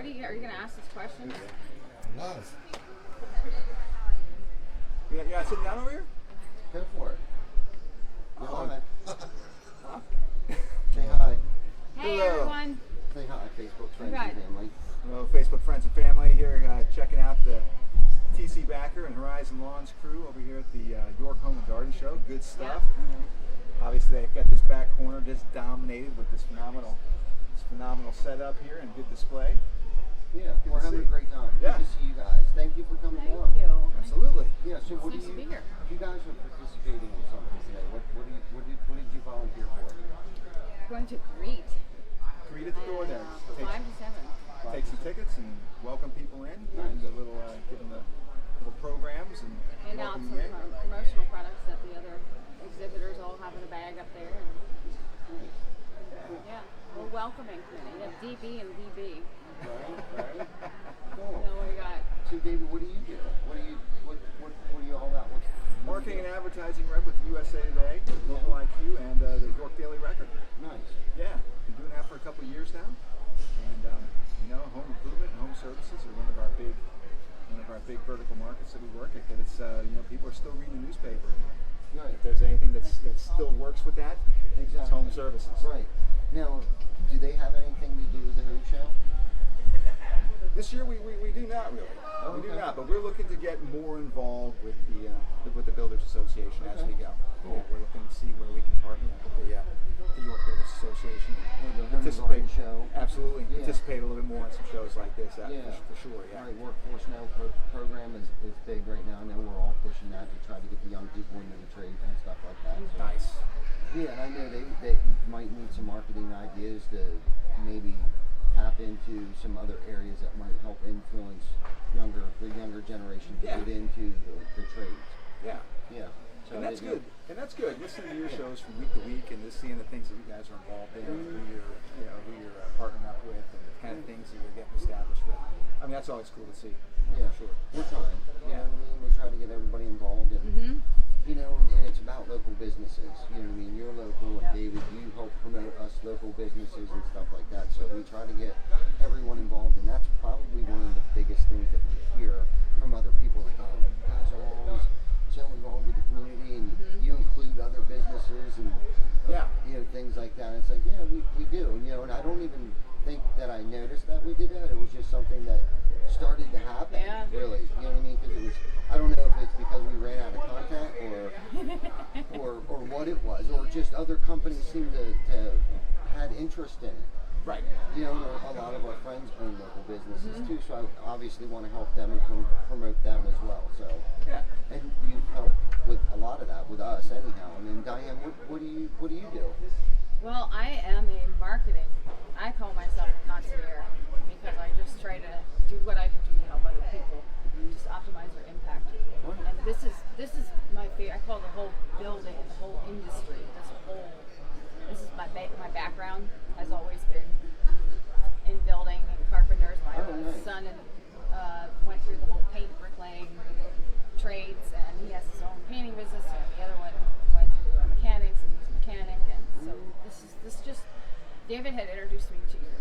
What are you going to ask us questions? Was. You got sitting down over here? Go for it. Oh. Say hi. Hey, Hello. everyone. Say hi, Facebook friends Right. and family. Hello, Facebook friends and family here, checking out the TC Backer and Horizon Lawns crew over here at the York Home and Garden Show. Good stuff. Obviously, they've got this back corner just dominated with this phenomenal setup here and good display. Yeah, Good we're to having see. a great time. Yeah. Good to see you guys. Thank you for coming Thank along. you. Absolutely. Yeah, so what nice do to be here. you guys are participating in something today. What did you volunteer for? Going to greet. Greet at the door there. From 5 to 7. Take some tickets and welcome people in. And a little, give them the little programs and And out welcome some them in. promotional products that the other exhibitors all have in a bag up there. And, yeah, we're welcoming committee. You have DB and VB. Right. You Cool. know what we got? So David, what do you do? What are you all about? Marketing and advertising rep with USA Today, Local IQ, and the York Daily Record. Nice. Yeah, been doing that for a couple of years now. And home improvement and home services are one of our big vertical markets that we work at. That it's people are still reading the newspaper. Right. If there's anything that still works with that, it's Exactly. home services. Right. Now, do they have anything to do with the Who Show? This year we do not really. We do Okay. not, but we're looking to get more involved with the Builders Association as we go. Cool. Yeah, we're looking to see where we can partner up with the York Builders Association Or the and Home and participate. Garden Show? Absolutely, Yeah. participate a little bit more in some shows like this. Yeah. For sure. Yeah. Right, Workforce Now program is big right now. I know we're all pushing that to try to get the young people into the trades and stuff like that. So, Nice. yeah, and I know they might need some marketing ideas to maybe tap into some other areas that might help influence the younger generation to Yeah. get into the trades. Yeah. Yeah. So And that's they do- good. And that's good. Listening to your shows from week to week and just seeing the things that you guys are involved in, who you're partnering up with, and the kind of things that you're getting established with. I mean, that's always cool to see. Yeah, For sure. we're trying. You know what I mean? We're trying to get everybody involved and and it's about local businesses. You know what I mean? You're local, and David, you help promote us local businesses and stuff like that. So we try to get everyone involved, and that's probably one of the biggest things that we hear from other people. Like, oh, you guys are always so involved with the community, and you include other businesses and things like that. And it's like, yeah, we do. And I don't even think that I noticed that we did that. It was just something that started to happen. Yeah. Really, you know what I mean? Because it was. I don't know if it's because we ran out of content or what it was, or just other companies seemed to had interest in it. Right. You know, a lot of our friends own local businesses too, so I obviously want to help them and promote them as well. So, Yeah. and you help with a lot of that with us anyhow. And then Diane, what do you do? Well, I am a marketing. I call myself a concierge because I just try to do what I can do to help other people, just optimize their impact. And this is my favorite. I call it the whole building, the whole industry. This is my background has always been in building and carpenters. My nice. son went through the whole paint bricklaying trades, and he has his own painting business. And the other one went through mechanics, and he's a mechanic. And so this just David had introduced me to your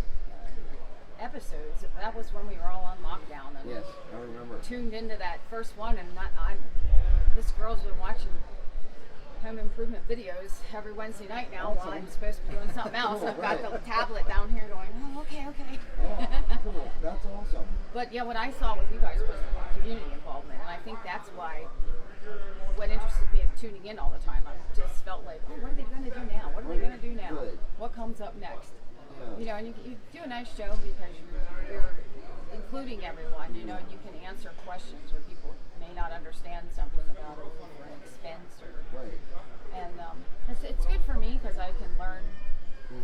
episodes. That was when we were all on lockdown, and Yes, I remember. tuned into that first one. And this girl's been watching home improvement videos every Wednesday night now while I'm supposed to be doing something else. I've got the tablet down here going, oh, okay. Yeah, cool. That's awesome. But yeah, what I saw with you guys was community involvement, and I think that's why what interested me in tuning in all the time. I just felt like, oh, what are they going to do now? What are they going to do now? Good. What comes up next? Yeah. And you do a nice show because you're including everyone, and you can answer questions where people may not understand something about it, or an expense, or Right. and it's good for me because I can learn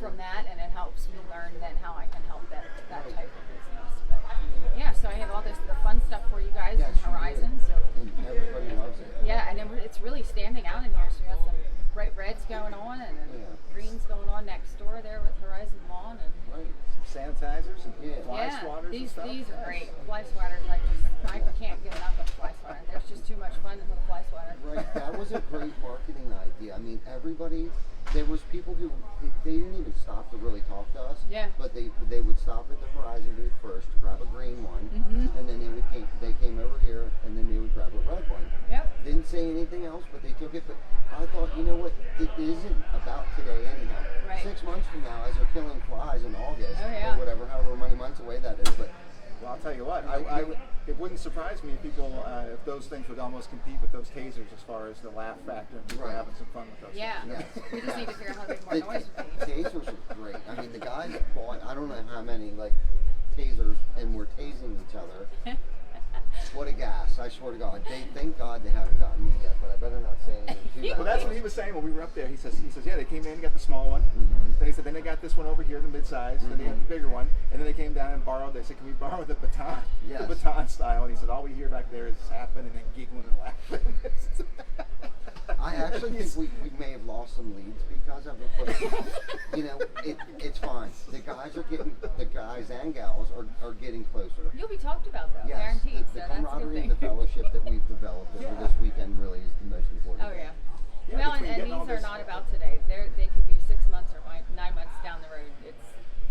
from that, and it helps me learn then how I can help that type of business. But yeah, so I have all the fun stuff for you guys Yes, in you Horizon. do. So And everybody loves it. yeah, and then it's really standing out in here. So you got some bright reds going on, and then greens going on next door there with Horizon Lawn, and Right. Sanitizers and fly yeah, swatters these and stuff. are great. Fly swatters, I can't get enough of fly swatter. There's just too much fun with a fly swatter. Right, that was a great marketing idea. I mean, everybody there was people who they didn't even stop to really talk to us. Yeah. But they would stop at the Verizon booth first to grab a green one, and then they came over here, and then they would grab a red one. Yep. Didn't say anything else, but they took it. But I thought, you know what? It isn't about today anyhow. Right. 6 months from now, as they're killing flies in August Oh, yeah. or whatever, however many months away that is, but. Well, I'll tell you what. It wouldn't surprise me if people, if those things would almost compete with those tasers as far as the laugh factor and people Right. having some fun with those. Yeah. Yes. We just need to figure out how to make more The noise with these. tasers are great. I mean, the guys bought, I don't know how many, like, tasers, and we're tasing each other. What a gas. I swear to God. Thank God they haven't gotten me yet, but I better not say anything too bad. Well, that's what he was saying when we were up there. He says, yeah, they came in and got the small one. Then he said, then they got this one over here, the mid-size. Then they got the bigger one. And then they came down and borrowed. They said, can we borrow the baton? Yes. The baton style. And he said, all we hear back there is happen and then giggling and laughing. I actually think we may have lost some leads because of it, but you know, it's fine. The guys and gals are getting closer. You'll be talked about though, Yes, guaranteed. the So that's a good camaraderie thing. and the fellowship that we've developed over this weekend really is the most important. Oh thing. yeah. Yeah, Well, between and getting all these are this- not about today. They could be 6 months or 9 months down the road. It's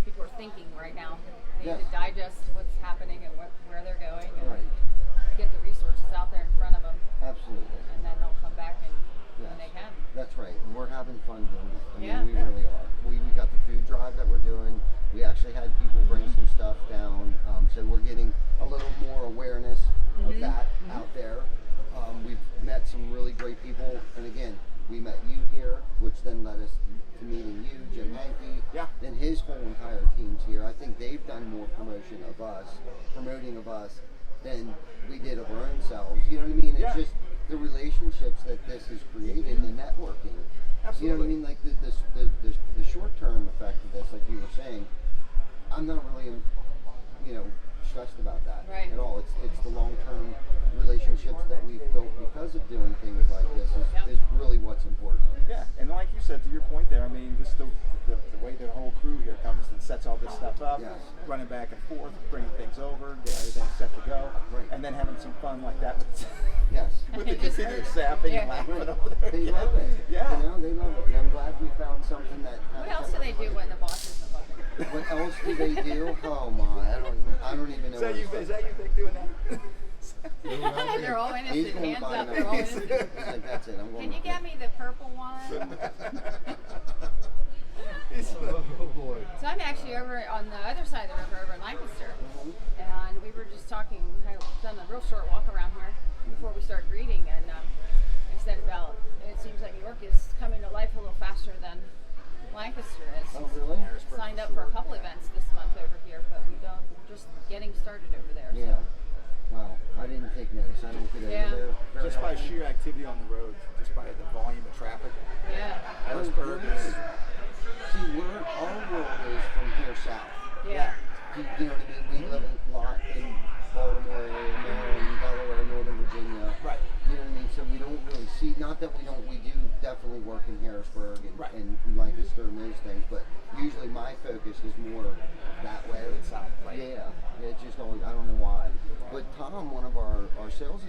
people are thinking right now. They need Yes. to digest what's happening and where they're going, and Right. get the resources out there in front of them, Absolutely. and then they'll come back and when they can. That's right. We're having fun doing it. I mean, Yeah. we really are. We got the food drive that we're doing. We actually had people bring some stuff down. So we're getting a little more awareness of that out there. We've met some really great people. And again, we met you here, which then led us to meeting you, Jim Hankey, Yeah. and his whole entire team's here. I think they've done more promoting of us than we did of our own selves. You know what I mean? It's Yeah. just the relationships that this has created, the networking. Absolutely. You know what I mean? Like the short-term effect of this, like you were saying, I'm not really, stressed about that Right. at all. It's the long-term relationships that we've built because of doing things like this is really what's important. Yeah, and like you said, to your point there, I mean, just the way the whole crew here comes and sets all this stuff up, Yes. running back and forth, bringing things over, getting everything set to go, Right. and then having some fun like that with, Yes. with the continued zapping Yeah. and laughing Right. over there. They love it. Yeah. You know, they love it. And I'm glad we found something that. What else do they do when the boss isn't looking? What else do they do? Oh my! I don't even know. Is that where you? to Is start. that you think doing that? They're all He's innocent. going Hands by up. now. They're all innocent. He's like, that's it. I'm going. Can you to get me the purple one? Oh boy. So I'm actually over on the other side of the river, over in Lancaster, and we were just talking. I've done a real short walk around here before we start greeting, and I said about it seems like New York is coming to life a little faster than Lancaster is. Oh really? Signed up for a couple events this month over here, but we're just getting started over there. Yeah. So. Wow. I didn't take notice. I don't get Yeah. over there. very Just by often. sheer activity on the road, just by the volume of traffic, Yeah. Harrisburg is. See, our world is from here south. Yeah. You know what I mean? We live a lot in Baltimore area, Maryland, Delaware, Northern Virginia. Right. You know what I mean? So we don't really see, not that we don't, we do definitely work in Harrisburg and, Right. and Lancaster and those things, but usually my focus is more that way. South, right. Yeah. It's just always, I don't know why. But Tom, one of our sales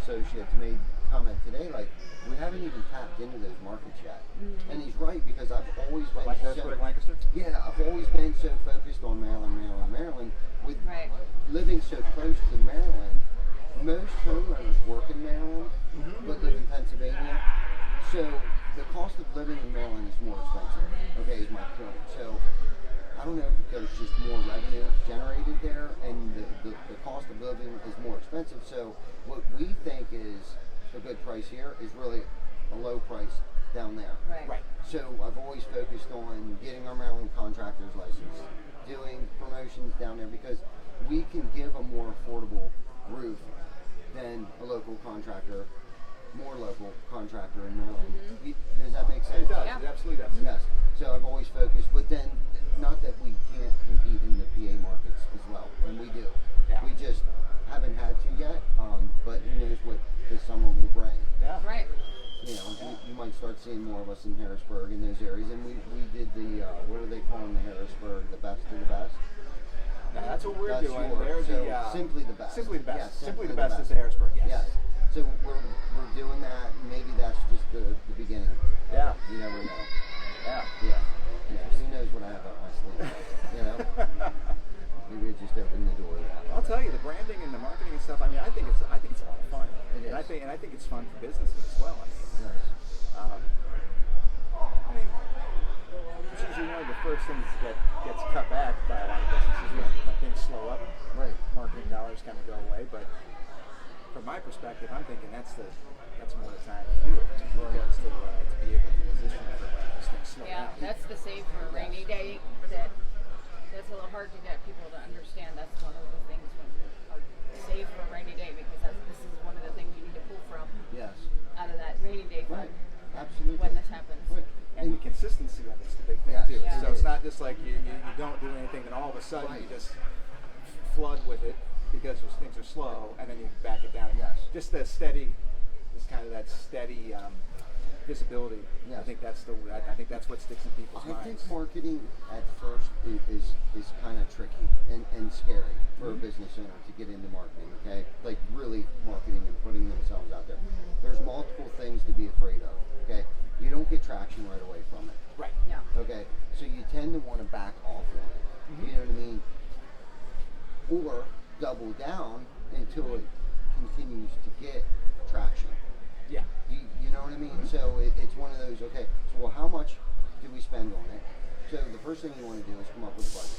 associates made comment today, like, we haven't even tapped into those markets yet. And he's right, because I've always been Like so, Harrisburg, Lancaster? yeah, I've always been so focused on Maryland. With Right. living so close to Maryland, most homeowners work in Maryland, but live in Pennsylvania. So the cost of living in Maryland is more expensive. Okay, is my point. So I don't know if there's just more revenue generated there, and the cost of living is more expensive. So what we think is a good price here is really a low price down there. Right. Right. So I've always focused on getting our Maryland contractor's license, doing promotions down there, because we can give a more affordable roof than a local contractor, more local contractor in Maryland. Does that make sense? It does. Yeah. It absolutely does. Yes. So I've always focused, but then not that we can't compete in the PA markets as well, and we do. Yeah. We just haven't had to yet, but who knows what this summer will bring. Yeah. Right. You know, you might start seeing more of us in Harrisburg in those areas. And we did the, what are they calling the Harrisburg, the best of the best? Now, that's what we're That's doing. yours. They're So, the Simply the Best. Simply the Best. Yes, Simply the Best is Harrisburg. Yes. Yes. So we're doing that, and maybe that's just the beginning. Yeah. You never know. Yeah. Who knows what I have up my sleeve? You know. Maybe it just opened the door. I'll tell you, the branding and the marketing and stuff. I mean, I think it's a lot of fun. It And I is. think it's fun for businesses as well. I mean, Yes. I mean, it's usually one of the first things that gets cut back by a lot of businesses when things slow up. Right. Marketing dollars kind of go away, but from my perspective, I'm thinking that's more the time to do it because to be able to position it for when those things slow Yeah, down. that's the save for a rainy day. That's a little hard to get people to understand. That's one of the things when save for a rainy day because this is one of the things you need to pull from Yes. out of that rainy day fund Right. Absolutely. when this happens. Right. And the consistency of it's the big thing Yes. too. Yeah. So it's not just like you don't do anything and all of a sudden you Right. just flood with it because things are slow and then you back it down. Yes. Just that steady, just kind of that steady visibility. I Yes. think that's what sticks in people's I think minds. marketing at first is kind of tricky and scary for a business owner to get into marketing, okay? Like really marketing and putting themselves out there. There's multiple things to be afraid of, okay? You don't get traction right away from it, Right. Yeah. okay? So you tend to want to back off on it, you know what I mean? Or double down until it continues to get traction. Yeah. You know what I mean? So it's one of those, okay, so well, how much do we spend on it? So the first thing you want to do is come up with a budget.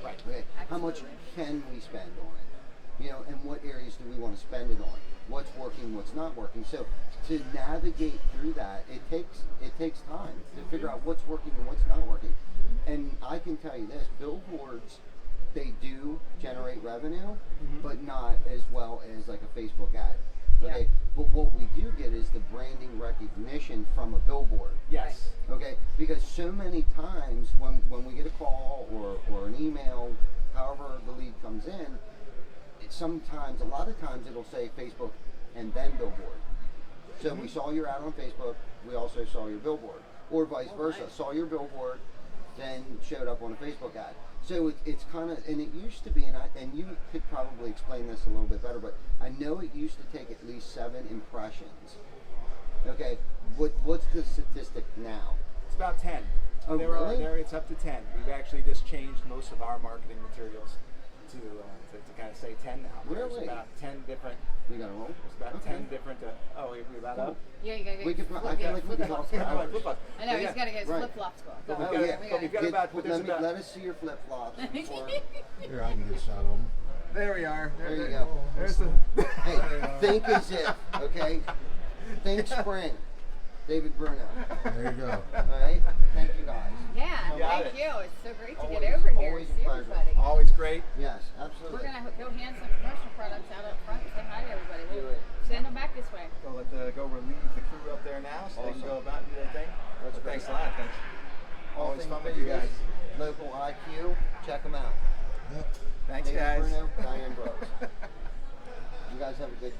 Right. Okay, how much Absolutely. can we spend on it? You know, and what areas do we want to spend it on? What's working, what's not working? So to navigate through that, it takes time to figure out what's working and what's not working. And I can tell you this, billboards, they do generate revenue, but not as well as like a Facebook ad. Okay, Yeah. but what we do get is the branding recognition from a billboard. Yes. Okay, because so many times when we get a call or an email, however the lead comes in, a lot of times it'll say Facebook and then billboard. So we saw your ad on Facebook, we also saw your billboard, or vice versa. nice. Saw your billboard, then showed up on a Facebook ad. So it's kind of, and it used to be, and you could probably explain this a little bit better, but I know it used to take at least 7 impressions. Okay, what's the statistic now? It's about 10. Oh, There really? it's up to 10. We've actually just changed most of our marketing materials to kind of say 10 now. There's Really? about 10 different. We got to roll. There's about Okay. 10 different. We're about up. Yeah, you gotta get We could. flip- I feel get like we flip could flops talk for going. hours. Flip-flops. I know, But he's yeah. gotta get his Right. flip flops going. But Go, we've go, got- we but gotta we've get- got about- there's about- Let us see your flip flops. Here, I can get a shot of them. There we are. There you go. There's the. Hey, think as if, okay? Think spring. David Bruno. There you go. All right? Thank you guys. Yeah, You got thank it. you. It's so great to Always- get over here and always a see pleasure. everybody. Always great. Yes, We're absolutely. gonna go hand some promotional products out up front and say hi to everybody. Do We'll it. send them back this way. So go relieve the crew up there now so they can Awesome. go about and do their thing. That's But great. thanks a lot. Thanks. All Always things fun with you business, guys. Local IQ, check them out. Yep. Thanks, David guys. Bruno, Diane Brooks. You guys have a good day.